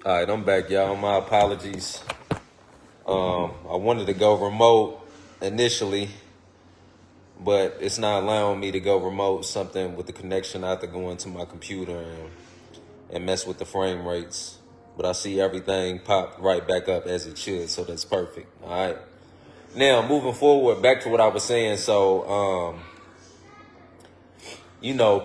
All right, I'm back, y'all. My apologies. I wanted to go remote initially, but it's not allowing me to go remote. Something with the connection. I have to go into my computer and mess with the frame rates. But I see everything pop right back up as it should, so that's perfect. All right. Now, moving forward, back to what I was saying. So,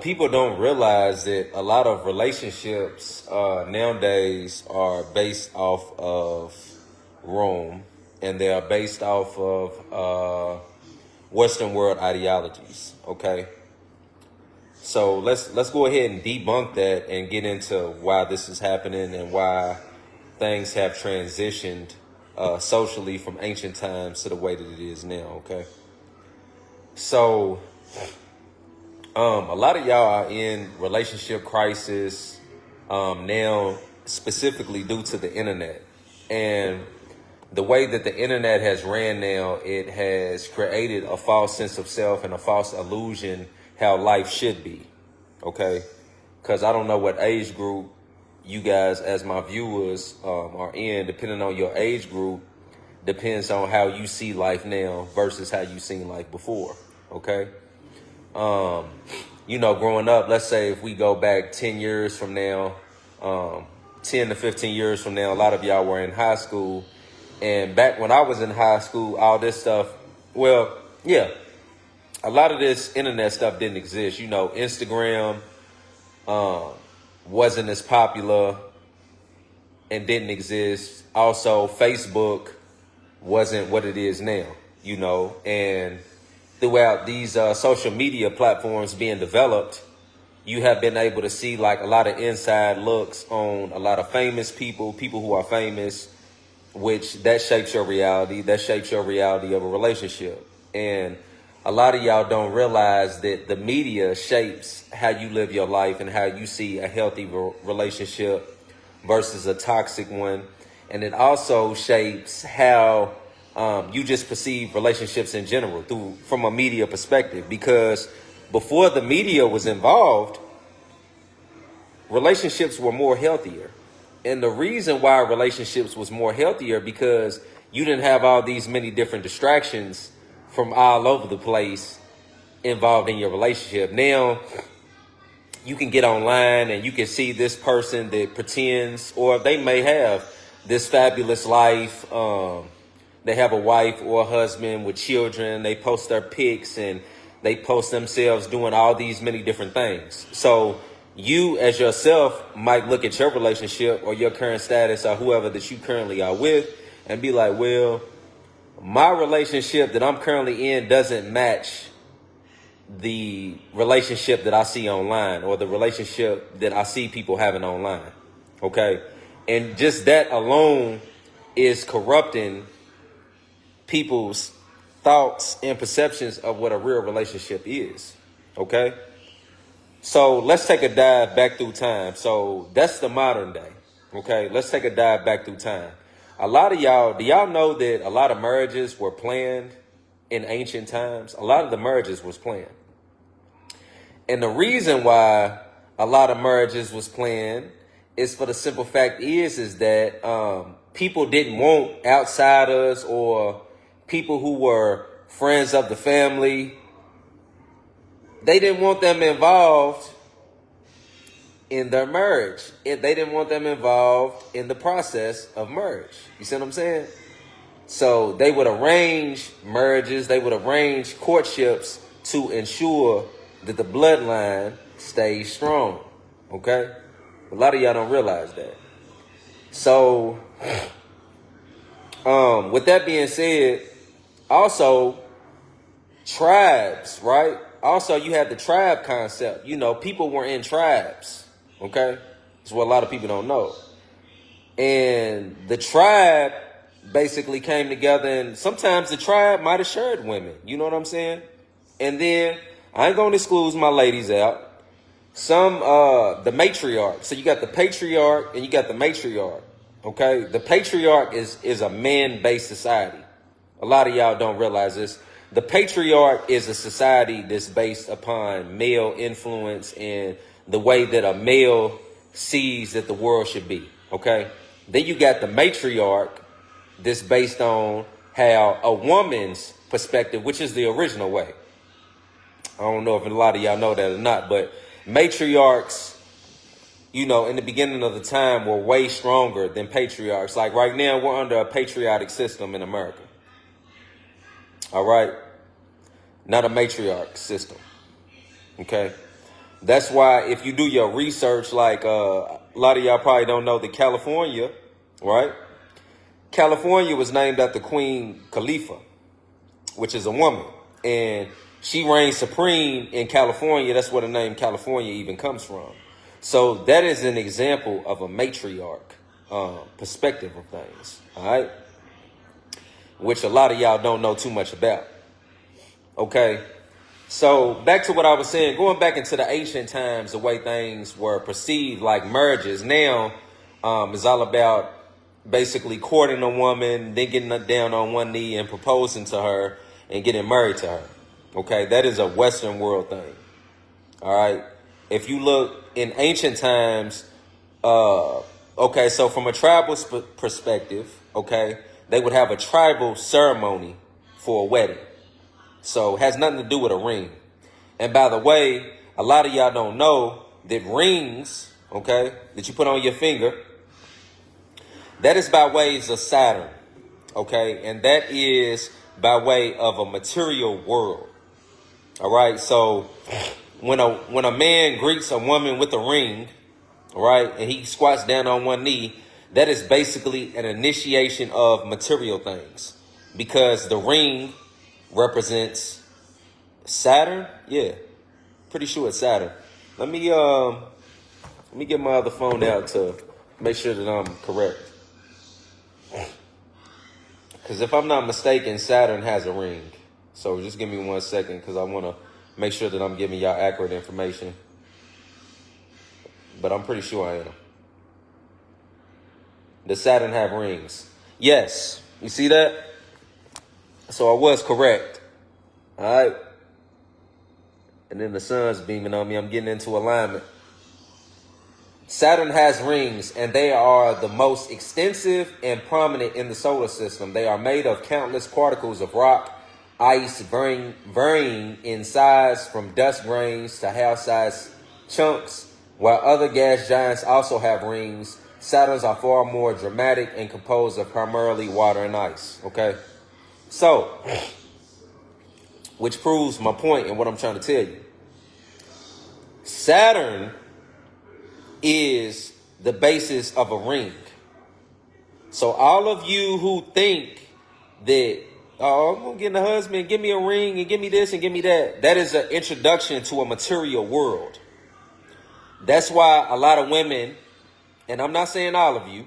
people don't realize that a lot of relationships nowadays are based off of Rome, and they are based off of Western world ideologies. Okay, so let's go ahead and debunk that and get into why this is happening and why things have transitioned socially from ancient times to the way that it is now. Okay, so a lot of y'all are in relationship crisis now, specifically due to the internet. And the way that the internet has ran now, it has created a false sense of self and a false illusion how life should be. Okay? Because I don't know what age group you guys, as my viewers, are in. Depending on your age group, depends on how you see life now versus how you seen life before. Okay? Growing up, let's say if we go back 10 years from now, 10 to 15 years from now, a lot of y'all were in high school. And back when I was in high school, all this stuff, well, yeah, a lot of this internet stuff didn't exist. Instagram wasn't as popular and didn't exist. Also, Facebook wasn't what it is now, and throughout these social media platforms being developed, you have been able to see like a lot of inside looks on a lot of famous people who are famous, which that shapes your reality. That shapes your reality of a relationship. And a lot of y'all don't realize that the media shapes how you live your life and how you see a healthy relationship versus a toxic one. And it also shapes how you just perceive relationships in general from a media perspective. Because before the media was involved, relationships were more healthier. And the reason why relationships was more healthier because you didn't have all these many different distractions from all over the place involved in your relationship. Now you can get online and you can see this person that pretends, or they may have this fabulous life. They have a wife or a husband with children. They post their pics and they post themselves doing all these many different things. So you as yourself might look at your relationship or your current status or whoever that you currently are with and be like, well, my relationship that I'm currently in doesn't match the relationship that I see online or the relationship that I see people having online. Okay. And just that alone is corrupting people's thoughts and perceptions of what a real relationship is. Okay. So let's take a dive back through time. So that's the modern day. Okay. Let's take a dive back through time. A lot of y'all, do y'all know that a lot of marriages were planned in ancient times? A lot of the marriages was planned. And the reason why a lot of marriages was planned is for the simple fact is that people didn't want outsiders or people who were friends of the family. They didn't want them involved in their marriage. They didn't want them involved in the process of marriage. You see what I'm saying? So they would arrange marriages. They would arrange courtships to ensure that the bloodline stays strong. Okay? A lot of y'all don't realize that. So, with that being said, also tribes, right? Also, you had the tribe concept. People were in tribes. Okay? That's what a lot of people don't know. And the tribe basically came together, and sometimes the tribe might have shared women. You know what I'm saying? And then, I ain't going to exclude my ladies out. The matriarch. So you got the patriarch and you got the matriarch. Okay? The patriarch is a man-based society. A lot of y'all don't realize this. The patriarch is a society that's based upon male influence and the way that a male sees that the world should be. Okay. Then you got the matriarch. This based on how a woman's perspective, which is the original way. I don't know if a lot of y'all know that or not, but matriarchs, in the beginning of the time were way stronger than patriarchs. Like right now, we're under a patriotic system in America. All right. Not a matriarch system. Okay. That's why if you do your research, like a lot of y'all probably don't know that California, right? California was named after Queen Khalifa, which is a woman. And she reigned supreme in California. That's where the name California even comes from. So that is an example of a matriarch perspective of things. All right. Which a lot of y'all don't know too much about. Okay. So back to what I was saying, going back into the ancient times, the way things were perceived, like marriages now is all about basically courting a woman, then getting down on one knee and proposing to her and getting married to her. Okay, that is a Western world thing. All right. If you look in ancient times, okay, so from a tribal perspective, okay, they would have a tribal ceremony for a wedding. So it has nothing to do with a ring. And by the way, a lot of y'all don't know that rings, okay, that you put on your finger, that is by ways of Saturn, okay, and that is by way of a material world. All right, so when a man greets a woman with a ring, all right, and he squats down on one knee, that is basically an initiation of material things, because the ring represents Saturn. Yeah, pretty sure it's Saturn. Let me get my other phone out to make sure that I'm correct. Because if I'm not mistaken, Saturn has a ring. So just give me 1 second, because I want to make sure that I'm giving y'all accurate information. But I'm pretty sure I am. Does Saturn have rings? Yes. You see that? So I was correct. All right. And then the sun's beaming on me. I'm getting into alignment. Saturn has rings, and they are the most extensive and prominent in the solar system. They are made of countless particles of rock, ice, varying in size from dust grains to house-sized chunks. While other gas giants also have rings, Saturns are far more dramatic and composed of primarily water and ice. Okay? So, which proves my point and what I'm trying to tell you. Saturn is the basis of a ring. So all of you who think that, oh, I'm going to get a husband, give me a ring and give me this and give me that, that is an introduction to a material world. That's why a lot of women, and I'm not saying all of you,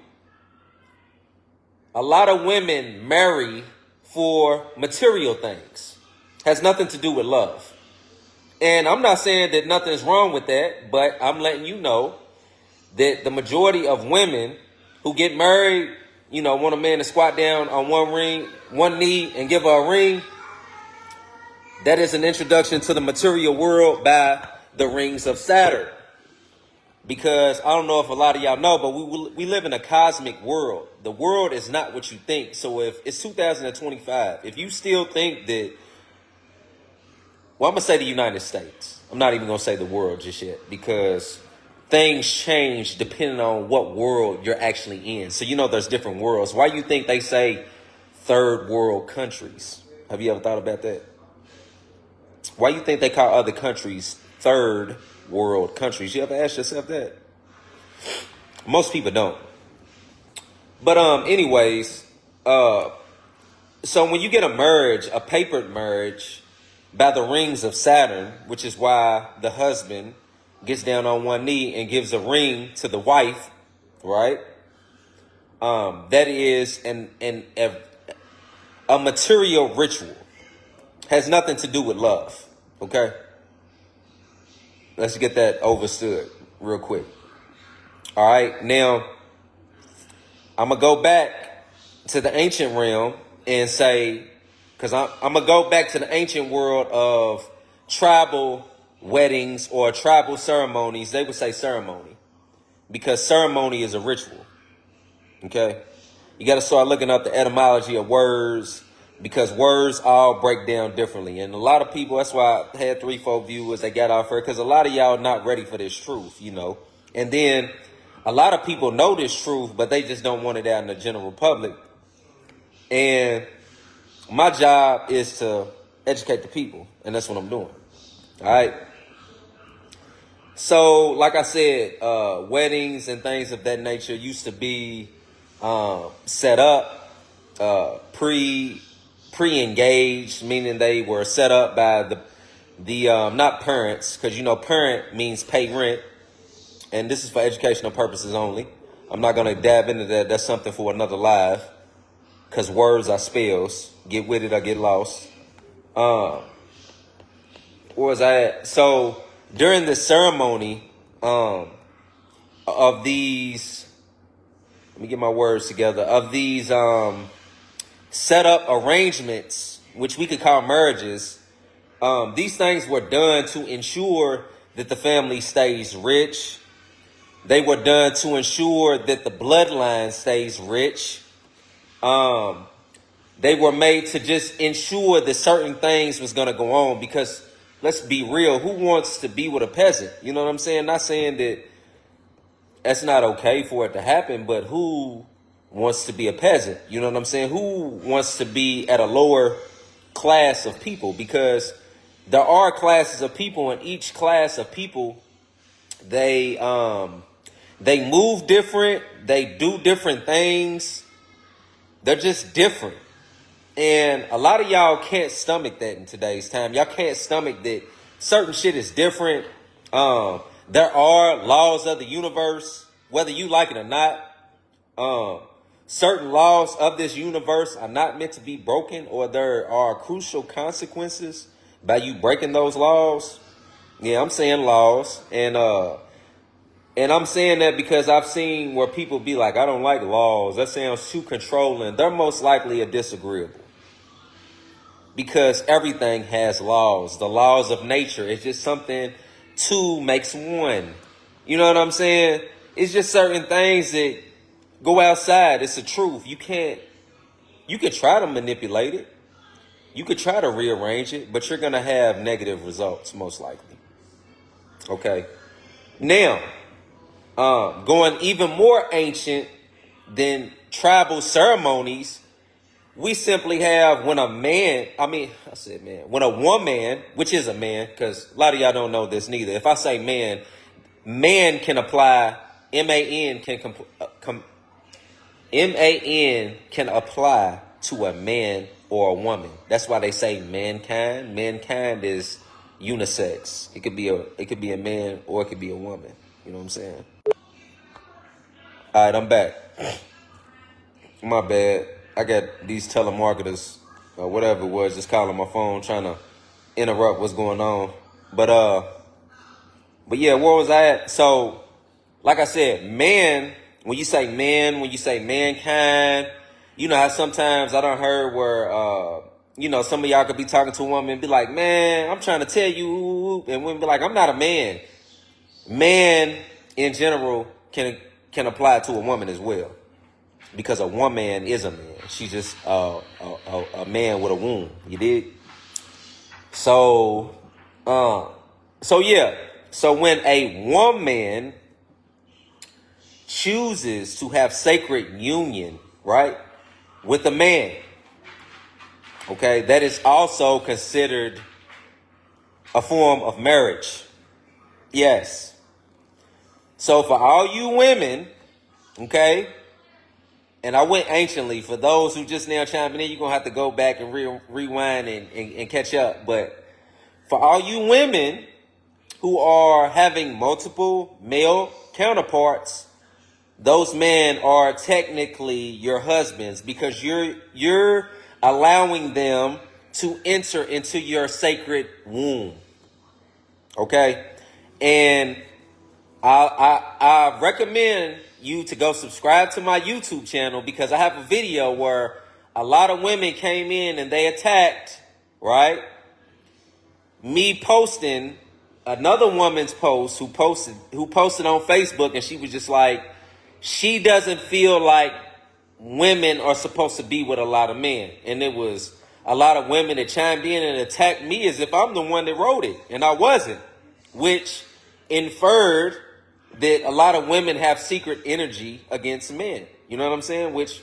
a lot of women marry for material things. Has nothing to do with love. And I'm not saying that nothing's wrong with that, but I'm letting you know that the majority of women who get married, want a man to squat down on one knee and give her a ring. That is an introduction to the material world by the rings of Saturn. Because I don't know if a lot of y'all know, but we live in a cosmic world. The world is not what you think. So if it's 2025, if you still think that, well, I'm going to say the United States. I'm not even going to say the world just yet, because things change depending on what world you're actually in. So, there's different worlds. Why do you think they say third world countries? Have you ever thought about that? Why do you think they call other countries third world countries? You ever ask yourself that? Most people don't. But anyways, so when you get a marriage, a papered marriage by the rings of Saturn, which is why the husband gets down on one knee and gives a ring to the wife, right? That is a material ritual. Has nothing to do with love. Okay? Let's get that overstood real quick. All right. Now, I'm going to go back to the ancient realm and say, because I'm going to go back to the ancient world of tribal weddings or tribal ceremonies. They would say ceremony, because ceremony is a ritual. Okay? You got to start looking up the etymology of words because words all break down differently. And a lot of people, that's why I had 3-4 viewers that got off here, because a lot of y'all not ready for this truth, you know. And then a lot of people know this truth, but they just don't want it out in the general public. And my job is to educate the people, and that's what I'm doing. All right. So, like I said, weddings and things of that nature used to be set up pre-engaged, meaning they were set up by the not parents, because you know parent means pay rent, and this is for educational purposes only. I'm not gonna dab into that. That's something for another live, because words are spells. Get with it or get lost. Where was I at? So during the ceremony of these, let me get my words together, of these set up arrangements, which we could call marriages, these things were done to ensure that the family stays rich. They were done to ensure that the bloodline stays rich. They were made to just ensure that certain things was going to go on, because let's be real, who wants to be with a peasant? You know what I'm saying? Not saying that that's not okay for it to happen, but who wants to be a peasant? You know what I'm saying? Who wants to be at a lower class of people? Because there are classes of people, and each class of people, they move different, they do different things. They're just different. And a lot of y'all can't stomach that in today's time. Y'all can't stomach that certain shit is different. There are laws of the universe, whether you like it or not. Certain laws of this universe are not meant to be broken, or there are crucial consequences by you breaking those laws. Yeah, I'm saying laws. And I'm saying that because I've seen where people be like, I don't like laws. That sounds too controlling. They're most likely a disagreeable. Because everything has laws. The laws of nature. It's just something, two makes one. You know what I'm saying? It's just certain things that go outside. It's the truth. You can try to manipulate it. You could try to rearrange it, but you're going to have negative results, most likely. Okay. Now, going even more ancient than tribal ceremonies, we simply have when a woman, which is a man, because a lot of y'all don't know this neither. If I say man can apply, M-A-N can apply to a man or a woman. That's why they say mankind. Mankind is unisex. It could be a man or it could be a woman. You know what I'm saying? All right, I'm back. My bad. I got these telemarketers or whatever it was just calling my phone trying to interrupt what's going on. But yeah, where was I at? So, like I said, man, when you say mankind, you know how sometimes I done heard where, some of y'all could be talking to a woman and be like, man, I'm trying to tell you, and women be like, I'm not a man. Man, in general, can apply to a woman as well. Because a woman is a man. She's just a man with a womb. You dig? So yeah. So when a woman chooses to have sacred union, right, with a man, okay, that is also considered a form of marriage. Yes. So for all you women, okay, and I went anciently. For those who just now chiming in, you're going to have to go back and rewind and catch up. But for all you women who are having multiple male counterparts, those men are technically your husbands, because you're allowing them to enter into your sacred womb. Okay? And I recommend you to go subscribe to my YouTube channel, because I have a video where a lot of women came in and they attacked, right, me posting another woman's post who posted on Facebook, and she was just like, she doesn't feel like women are supposed to be with a lot of men. And it was a lot of women that chimed in and attacked me as if I'm the one that wrote it. And I wasn't. Which inferred that a lot of women have secret energy against men. You know what I'm saying? Which,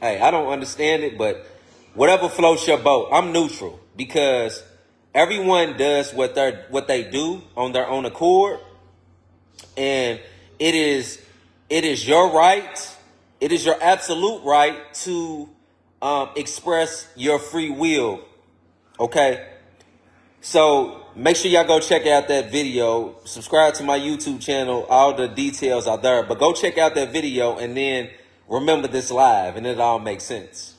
hey, I don't understand it, but whatever floats your boat. I'm neutral because everyone does what they do on their own accord. And it is your right. It is your absolute right to express your free will. Okay? So make sure y'all go check out that video. Subscribe to my YouTube channel. All the details are there. But go check out that video and then remember this live and it all makes sense.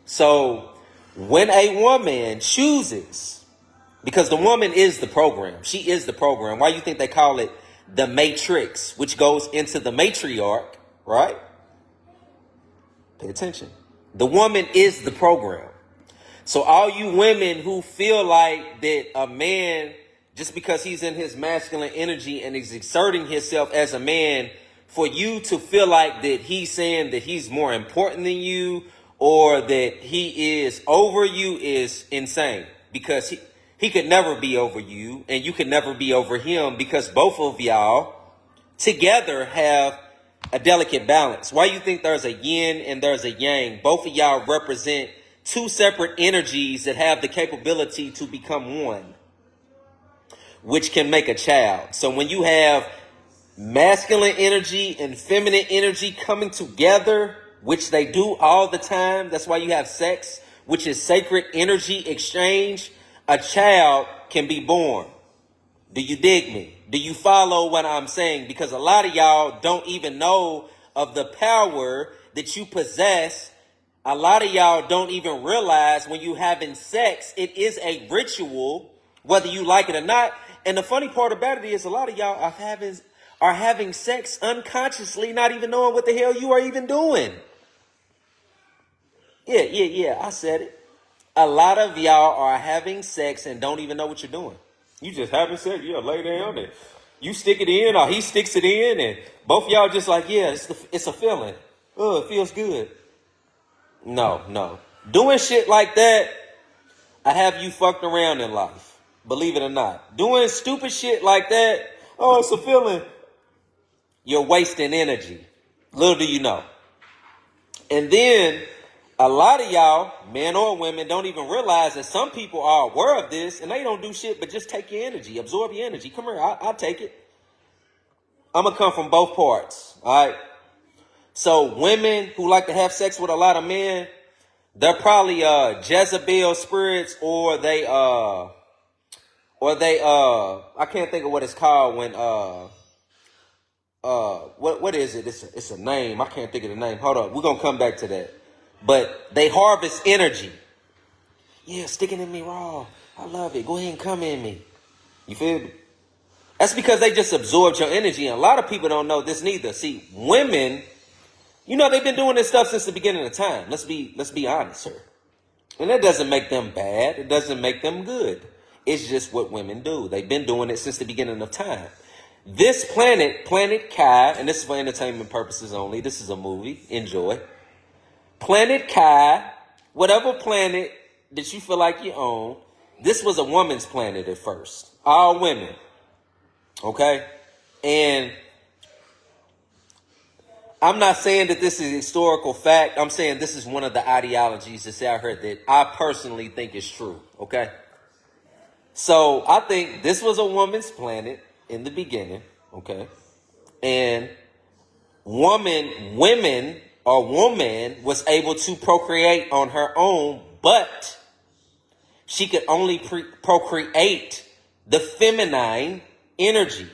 So when a woman chooses, because the woman is the program. She is the program. Why do you think they call it the matrix, which goes into the matriarch, right? Pay attention. The woman is the program. So all you women who feel like that a man, just because he's in his masculine energy and is exerting himself as a man, for you to feel like that he's saying that he's more important than you or that he is over you is insane. Because he could never be over you and you could never be over him, because both of y'all together have a delicate balance. Why you think there's a yin and there's a yang? Both of y'all represent two separate energies that have the capability to become one, which can make a child. So when you have masculine energy and feminine energy coming together, which they do all the time, that's why you have sex, which is sacred energy exchange, a child can be born. Do you dig me? Do you follow what I'm saying? Because a lot of y'all don't even know of the power that you possess. A lot of y'all don't even realize when you having sex, it is a ritual, whether you like it or not. And the funny part about it is a lot of y'all are having sex unconsciously, not even knowing what the hell you are even doing. Yeah, I said it. A lot of y'all are having sex and don't even know what you're doing. You just having sex, lay down and you stick it in or he sticks it in and both y'all just like, it's a feeling. Oh, it feels good. No. Doing shit like that, I have you fucked around in life. Believe it or not. Doing stupid shit like that, oh, it's a feeling. You're wasting energy. Little do you know. And then a lot of y'all, men or women, don't even realize that some people are aware of this and they don't do shit but just take your energy, absorb your energy. Come here, I'll take it. I'm going to come from both parts, all right? So women who like to have sex with a lot of men, they're probably Jezebel spirits or they I can't think of what it's called when what is it? It's a name. I can't think of the name. Hold on. We're going to come back to that. But they harvest energy. Yeah, sticking in me raw. I love it. Go ahead and come in me. You feel me? That's because they just absorbed your energy. And a lot of people don't know this neither. See, women, they've been doing this stuff since the beginning of time. Let's be honest here. And that doesn't make them bad. It doesn't make them good. It's just what women do. They've been doing it since the beginning of time. This planet Kai, and this is for entertainment purposes only. This is a movie. Enjoy. Planet Kai, whatever planet that you feel like you own, this was a woman's planet at first. All women. Okay? And I'm not saying that this is historical fact. I'm saying this is one of the ideologies that's out here that I personally think is true. Okay? So I think this was a woman's planet in the beginning. Okay? And woman was able to procreate on her own, but she could only procreate the feminine energy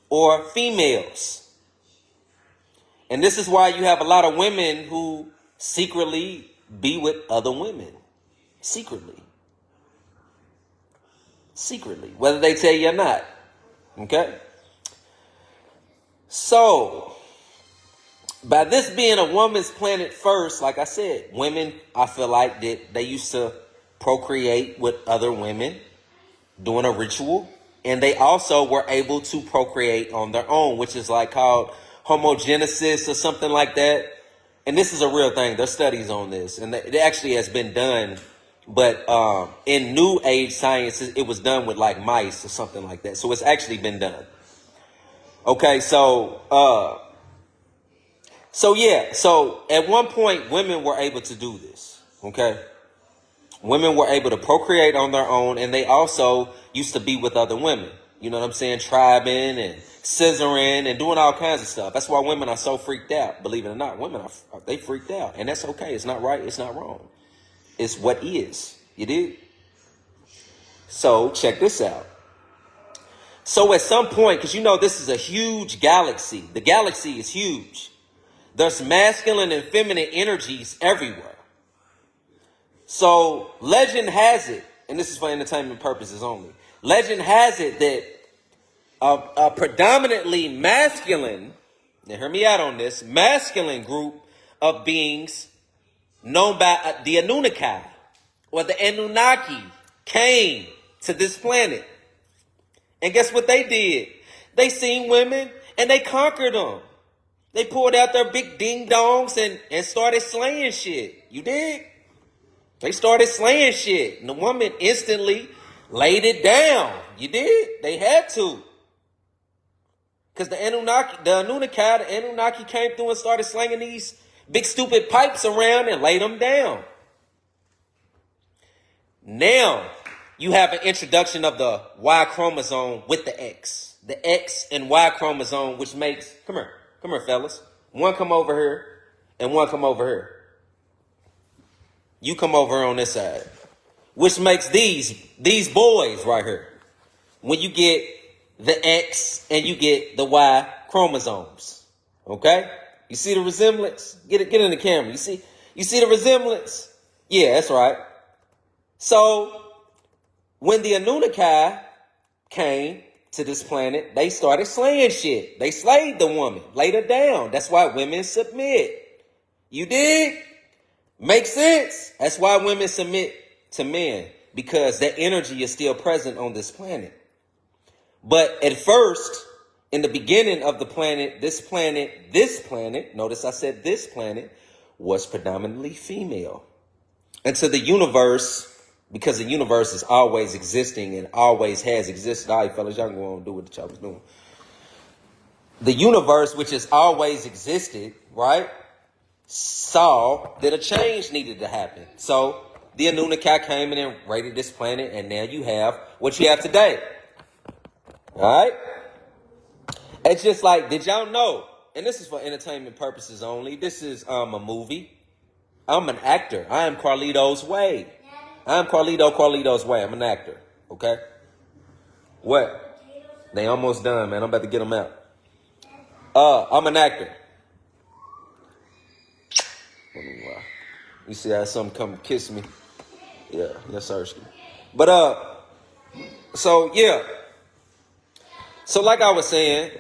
or females. And this is why you have a lot of women who secretly be with other women. Secretly, whether they tell you or not. Okay? So, by this being a woman's planet first, like I said, women, I feel like that they used to procreate with other women doing a ritual. And they also were able to procreate on their own, which is like called homogenesis or something like that. and this is a real thing. There's studies on this, and it actually has been done. But in New Age science, it was done with like mice or something like that. So it's actually been done. Okay, so yeah. So at one point, women were able to do this. Okay, women were able to procreate on their own, and they also used to be with other women. You know what I'm saying? Tribing and scissoring and doing all kinds of stuff. That's why women are so freaked out. Believe it or not, women they freaked out, and that's okay. It's not right. It's not wrong. It's what is. You did? So check this out. So at some point, because you know this is a huge galaxy. The galaxy is huge. There's masculine and feminine energies everywhere. So legend has it, and this is for entertainment purposes only. Legend has it that a predominantly masculine, now hear me out on this, masculine group of beings known by the Anunnaki or the Anunnaki came to this planet. And guess what they did? They seen women and they conquered them. They pulled out their big ding dongs and started slaying shit. You dig? They started slaying shit. And the woman instantly laid it down. You did? They had to. Because the Anunnaki came through and started slinging these big stupid pipes around and laid them down. Now you have an introduction of the Y chromosome with the X. The X and Y chromosome, which makes, come here, fellas. One come over here and one come over here. You come over on this side, which makes these boys right here. When you get the X and you get the Y chromosomes, okay? You see the resemblance? Get in the camera. You see the resemblance? Yeah, that's right. So when the Anunnaki came to this planet, they started slaying shit. They slayed the woman, laid her down. That's why women submit. You dig? Makes sense? That's why women submit to men, because that energy is still present on this planet. But at first, in the beginning of the planet, this planet, notice I said this planet, was predominantly female. And to the universe, because the universe is always existing and always has existed. All right, fellas, y'all can go on and do what y'all was doing. The universe, which has always existed, right, saw that a change needed to happen. So the Anunnaki came in and raided this planet, and now you have what you have today. All right? It's just like, did y'all know? And this is for entertainment purposes only. This is a movie. I'm an actor. I am Carlitos Way. I'm Carlitos Way. I'm an actor. Okay? What? They almost done, man. I'm about to get them out. I'm an actor. You see how some come kiss me? Yeah, yes, sir. But so yeah. So like I was saying,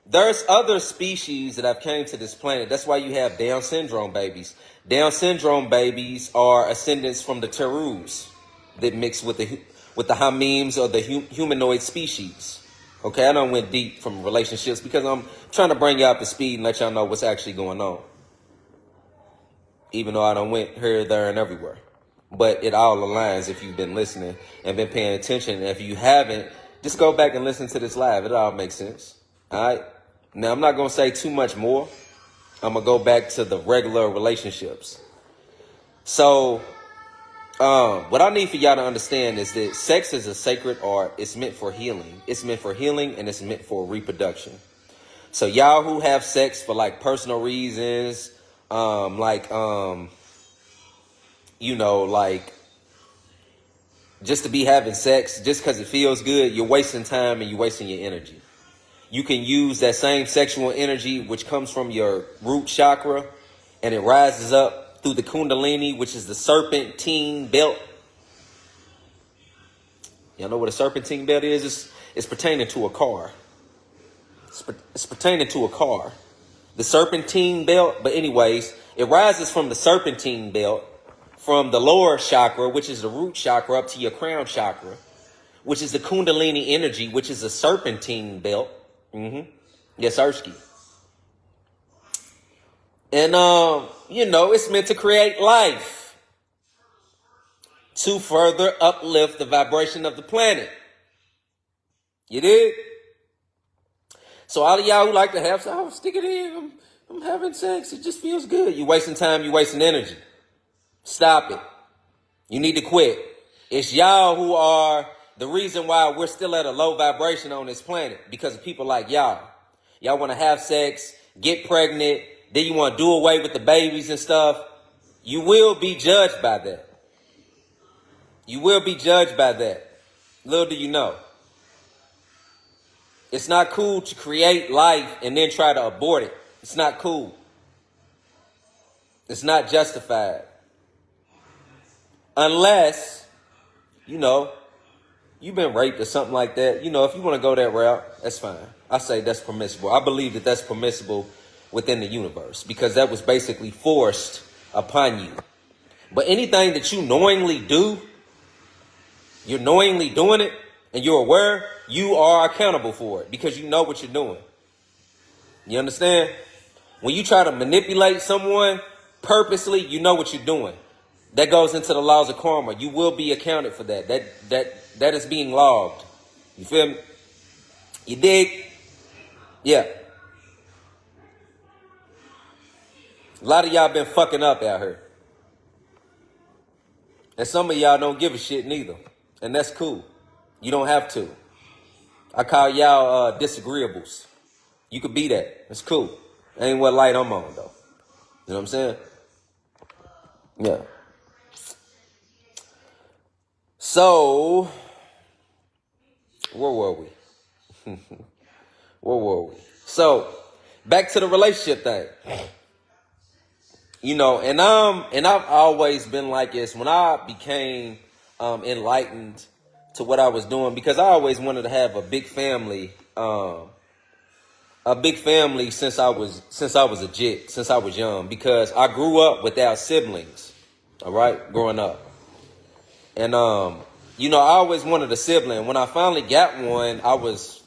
there's other species that have came to this planet. That's why you have Down syndrome babies. Down syndrome babies are ascendants from the Terus that mix with the Hamims or the humanoid species. Okay, I done went deep from relationships because I'm trying to bring you up to speed and let y'all know what's actually going on. Even though I done went here, there, and everywhere. But it all aligns if you've been listening and been paying attention. And if you haven't, just go back and listen to this live. It all makes sense. All right? Now, I'm not going to say too much more. I'm going to go back to the regular relationships. So, what I need for y'all to understand is that sex is a sacred art. It's meant for healing. It's meant for healing, and it's meant for reproduction. So, y'all who have sex for, like, personal reasons, you know, like, just to be having sex, just because it feels good, you're wasting time and you're wasting your energy. You can use that same sexual energy, which comes from your root chakra, and it rises up through the Kundalini, which is the serpentine belt. Y'all know what a serpentine belt is? It's pertaining to a car. It's pertaining to a car. The serpentine belt, but anyways, it rises from the serpentine belt, from the lower chakra, which is the root chakra, up to your crown chakra, which is the Kundalini energy, which is a serpentine belt. Yes, Ersky. And, it's meant to create life to further uplift the vibration of the planet. You did? So all of y'all who like to have sex, stick it in. I'm having sex. It just feels good. You're wasting time. You're wasting energy. Stop it. You need to quit. It's y'all who are the reason why we're still at a low vibration on this planet, because of people like y'all. Y'all want to have sex, get pregnant, then you want to do away with the babies and stuff. You will be judged by that. You will be judged by that. Little do you know. It's not cool to create life and then try to abort it. It's not cool. It's not justified. Unless, you've been raped or something like that. If you want to go that route, that's fine. I say that's permissible. I believe that that's permissible within the universe, because that was basically forced upon you. But anything that you knowingly do, you're knowingly doing it and you're aware, you are accountable for it because you know what you're doing. You understand? When you try to manipulate someone purposely, you know what you're doing. That goes into the laws of karma. You will be accounted for that. That is being logged. You feel me? You dig? Yeah. A lot of y'all been fucking up out here. And some of y'all don't give a shit neither. And that's cool. You don't have to. I call y'all disagreeables. You could be that. It's cool. Ain't what light I'm on, though. You know what I'm saying? Yeah. So, where were we? So, back to the relationship thing. And I've always been like this. When I became enlightened to what I was doing, because I always wanted to have a big family since I was a jit, since I was young, because I grew up without siblings. All right, growing up. And I always wanted a sibling. When I finally got one, I was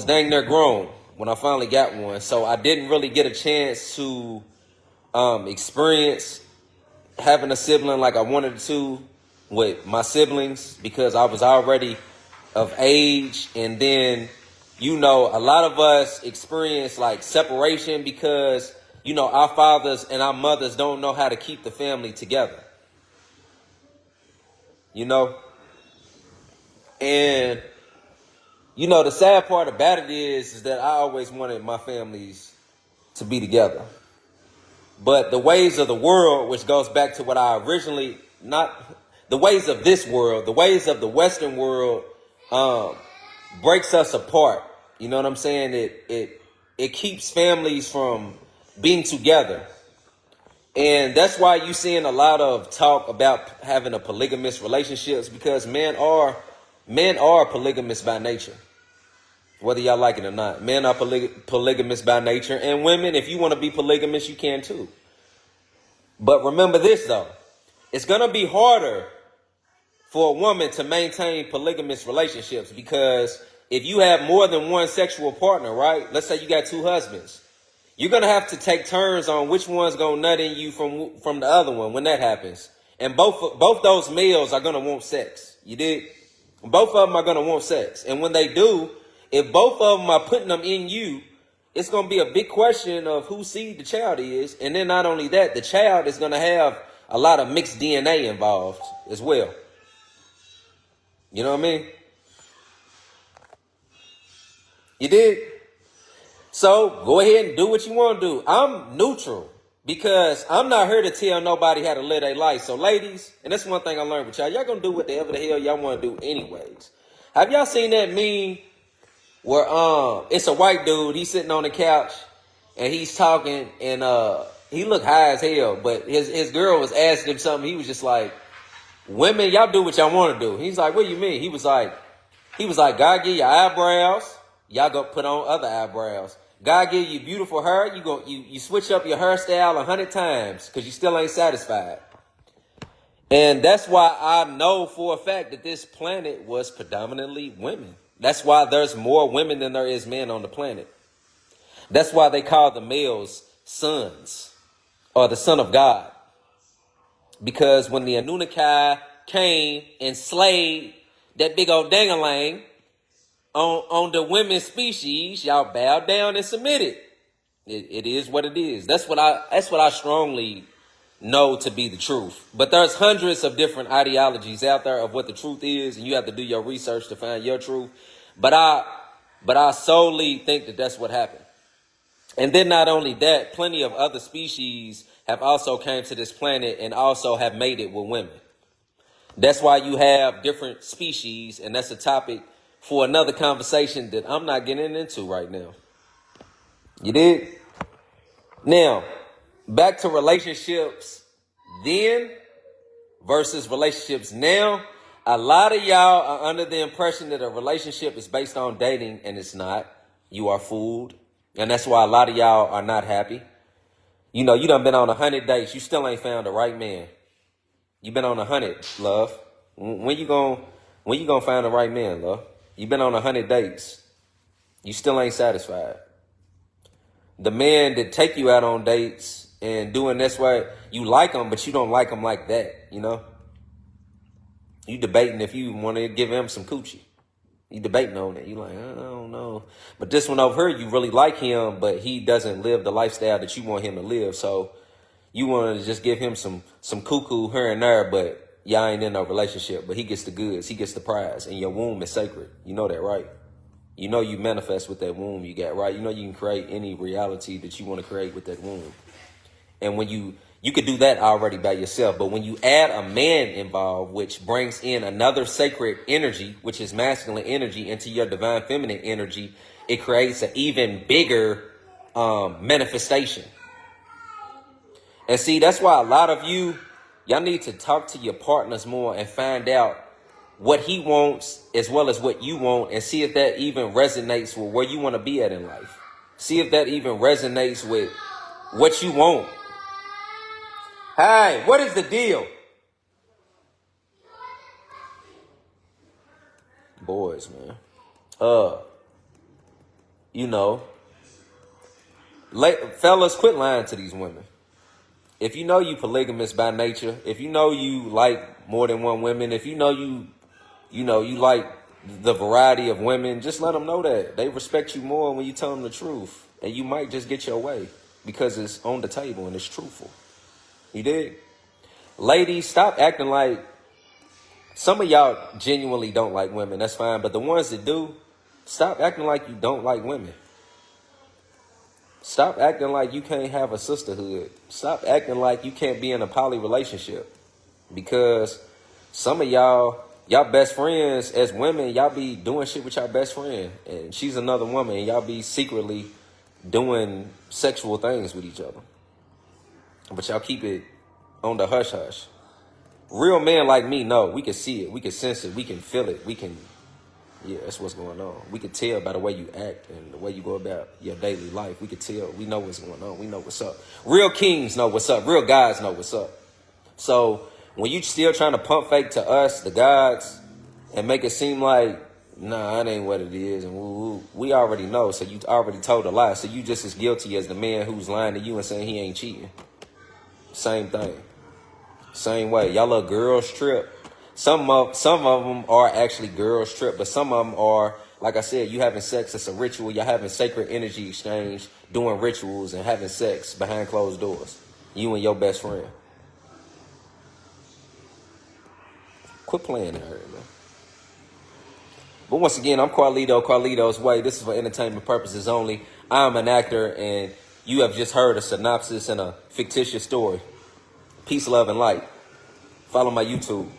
dang near grown when I finally got one. So I didn't really get a chance to experience having a sibling like I wanted to with my siblings, because I was already of age. And then, a lot of us experience like separation because, our fathers and our mothers don't know how to keep the family together. And, the sad part about it is that I always wanted my families to be together. But the ways of the world, which goes back to what I originally, not the ways of this world, the ways of the Western world, breaks us apart. You know what I'm saying? It keeps families from being together. And that's why you're seeing a lot of talk about having a polygamous relationships, because men are polygamous by nature. Whether y'all like it or not, men are polygamous by nature, and women, if you want to be polygamous, you can too. But remember this though, it's going to be harder for a woman to maintain polygamous relationships, because if you have more than one sexual partner, right? Let's say you got two husbands. You're going to have to take turns on which one's going to nut in you from the other one when that happens. And both those males are going to want sex. You dig? Both of them are going to want sex. And when they do, if both of them are putting them in you, it's going to be a big question of whose seed the child is. And then not only that, the child is going to have a lot of mixed DNA involved as well. You know what I mean? You did? So go ahead and do what you want to do. I'm neutral because I'm not here to tell nobody how to live their life. So ladies, and that's one thing I learned with y'all, y'all going to do whatever the hell y'all want to do anyways. Have y'all seen that meme where it's a white dude, he's sitting on the couch and he's talking, and he looked high as hell, but his girl was asking him something. He was just like, women, y'all do what y'all want to do. He's like, what do you mean? He was like, God give you eyebrows, y'all go put on other eyebrows. God give you beautiful hair, you switch up your hairstyle 100 times because you still ain't satisfied. And that's why I know for a fact that this planet was predominantly women. That's why there's more women than there is men on the planet. That's why they call the males sons. or the Son of God. Because when the Anunnaki came and slayed that big old dangalang on the women's species, y'all bowed down and submitted. It is what it is. That's what I strongly know to be the truth. But there's hundreds of different ideologies out there of what the truth is, and you have to do your research to find your truth. But I solely think that that's what happened. And then not only that, plenty of other species have also came to this planet and also have made it with women. That's why you have different species, and that's a topic for another conversation that I'm not getting into right now. You did? Now, back to relationships then versus relationships now. A lot of y'all are under the impression that a relationship is based on dating, and it's not. You are fooled. And that's why a lot of y'all are not happy. You know, you done been on 100 dates. You still ain't found the right man. You been on 100, love. When you gonna find the right man, love? You been on 100 dates. You still ain't satisfied. The man that take you out on dates and doing this way, you like him, but you don't like him like that, you know? You debating if you want to give him some coochie. You debating on it. You like, I don't know. But this one over here, you really like him, but he doesn't live the lifestyle that you want him to live. So you want to just give him some cuckoo here and there, but y'all ain't in no relationship. But he gets the goods. He gets the prize. And your womb is sacred. You know that, right? You know you manifest with that womb you got, right? You know you can create any reality that you want to create with that womb. And when you could do that already by yourself. But when you add a man involved, which brings in another sacred energy, which is masculine energy, into your divine feminine energy, it creates an even bigger manifestation. And see, that's why a lot of y'all need to talk to your partners more and find out what he wants as well as what you want, and see if that even resonates with where you want to be at in life. See if that even resonates with what you want. Hey, what is the deal? Boys, man. You know, fellas, quit lying to these women. If you know you polygamous by nature, if you know you like more than one woman, if you know you like the variety of women, just let them know that. They respect you more when you tell them the truth. And you might just get your way because it's on the table and it's truthful. You dig? Ladies, stop acting like, some of y'all genuinely don't like women. That's fine. But the ones that do, stop acting like you don't like women. Stop acting like you can't have a sisterhood. Stop acting like you can't be in a poly relationship. Because some of y'all best friends as women, y'all be doing shit with y'all best friend. And she's another woman, and y'all be secretly doing sexual things with each other. But y'all keep it on the hush hush. Real men like me know. We can see it. We can sense it. We can feel it. Yeah, that's what's going on. We can tell by the way you act and the way you go about your daily life. We can tell. We know what's going on. We know what's up. Real kings know what's up. Real guys know what's up. So when you still trying to pump fake to us, the gods, and make it seem like, nah, that ain't what it is, and we already know. So you already told a lie. So you just as guilty as the man who's lying to you and saying he ain't cheating. Same thing. Same way. Y'all a girls trip. Some of them are actually girls trip, but some of them are, like I said, you having sex. It's a ritual. You're having sacred energy exchange, doing rituals and having sex behind closed doors. You and your best friend. Quit playing in her, man. But once again, I'm Carlitos Way. This is for entertainment purposes only. I'm an actor, and you have just heard a synopsis and a fictitious story. Peace, love, and light. Follow my YouTube.